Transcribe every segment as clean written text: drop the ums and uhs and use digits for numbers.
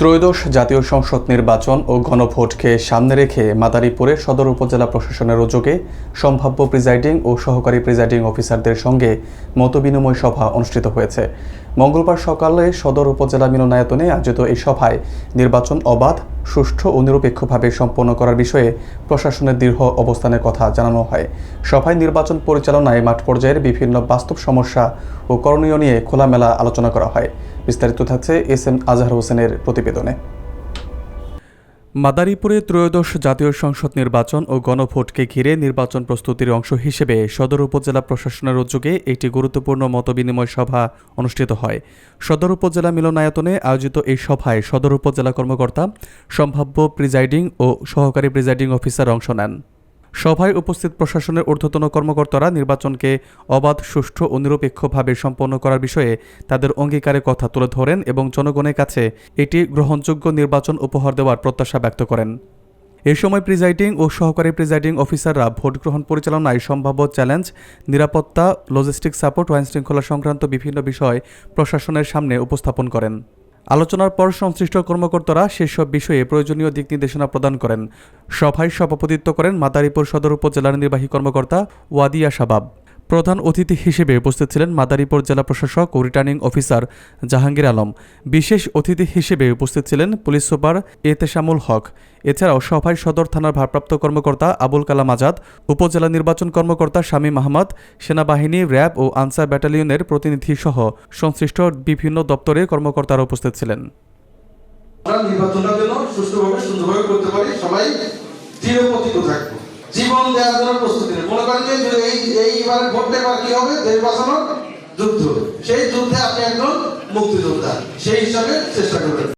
ত্রয়োদশ জাতীয় সংসদ নির্বাচন ও গণভোটকে সামনে রেখে মাদারীপুরে সদর উপজেলা প্রশাসনের উদ্যোগে সম্ভাব্য প্রিজাইডিং ও সহকারী প্রিজাইডিং অফিসারদের সঙ্গে মতবিনিময় সভা অনুষ্ঠিত হয়েছে। মঙ্গলবার সকালে সদর উপজেলা মিলনায়তনে আয়োজিত এই সভায় নির্বাচন অবাধ, সুষ্ঠু ও নিরপেক্ষভাবে সম্পন্ন করার বিষয়ে প্রশাসনের দৃঢ় অবস্থানের কথা জানানো হয়। সভায় নির্বাচন পরিচালনায় মাঠ পর্যায়ের বিভিন্ন বাস্তব সমস্যা ও করণীয় নিয়ে খোলামেলা আলোচনা করা হয়। বিস্তারিত থাকছে এস.এম. আজহার হোসেনের প্রতিবেদনে। মাদারীপুরে ত্রয়োদশ জাতীয় সংসদ নির্বাচন ও গণভোটকে ঘিরে নির্বাচন প্রস্তুতির অংশ হিসেবে সদর উপজেলা প্রশাসনের উদ্যোগে একটি গুরুত্বপূর্ণ মতবিনিময় সভা অনুষ্ঠিত হয়। সদর উপজেলা মিলনায়তনে আয়োজিত এই সভায় সদর উপজেলা কর্মকর্তা, সম্ভাব্য প্রিজাইডিং ও সহকারী প্রিজাইডিং অফিসার অংশ নেন। সভায় উপস্থিত প্রশাসনের ঊর্ধ্বতন কর্মকর্তারা নির্বাচনকে অবাধ, সুষ্ঠু ও নিরপেক্ষভাবে সম্পন্ন করার বিষয়ে তাদের অঙ্গীকারের কথা তুলে ধরেন এবং জনগণের কাছে এটি গ্রহণযোগ্য নির্বাচন উপহার দেওয়ার প্রত্যাশা ব্যক্ত করেন। এ সময় প্রিজাইডিং ও সহকারী প্রিজাইডিং অফিসাররা ভোট গ্রহণ পরিচালনায় সম্ভাব্য চ্যালেঞ্জ, নিরাপত্তা, লজিস্টিক সাপোর্ট ও আইনশৃঙ্খলা সংক্রান্ত বিভিন্ন বিষয় প্রশাসনের সামনে উপস্থাপন করেন। আলোচনার পর সংশ্লিষ্ট কর্মকর্তারা সেসব বিষয়ে প্রয়োজনীয় দিক নির্দেশনা প্রদান করেন। সভায় সভাপতিত্ব করেন মাদারীপুর সদর উপজেলার নির্বাহী কর্মকর্তা ওয়াদিয়া শাবাব। প্রধান অতিথি হিসেবে উপস্থিত ছিলেন মাদারীপুর জেলা প্রশাসক ও রিটার্নিং অফিসার জাহাঙ্গীর আলম। বিশেষ অতিথি হিসেবে উপস্থিত ছিলেন পুলিশ সুপার এতেশামুল হক। এছাড়াও সভায় সদর থানার ভারপ্রাপ্ত কর্মকর্তা আবুল কালাম আজাদ, উপজেলা নির্বাচন কর্মকর্তা শামীম আহমদ, সেনাবাহিনী, র্যাব ও আনসার ব্যাটালিয়নের প্রতিনিধিসহ সংশ্লিষ্ট বিভিন্ন দপ্তরের কর্মকর্তারা উপস্থিত ছিলেন। নির্বাচনটা যেন সুষ্ঠুভাবে সুন্দরভাবে করতে পারি, সবাই দৃঢ়প্রতিজ্ঞ থাকবো, জীবন দেওয়ার জন্য প্রস্তুতি নেই। মনে করেন যে এইবারে ভোটটা এবার কি হবে, দেশ বাঁচানোর যুদ্ধ, সেই যুদ্ধে আপনি একজন মুক্তিযোদ্ধা, সেই হিসাবে চেষ্টা করবেন।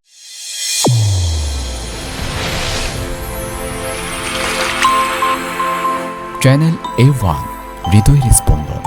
চ্যানেল A1 হৃদয়ের স্পন্দন।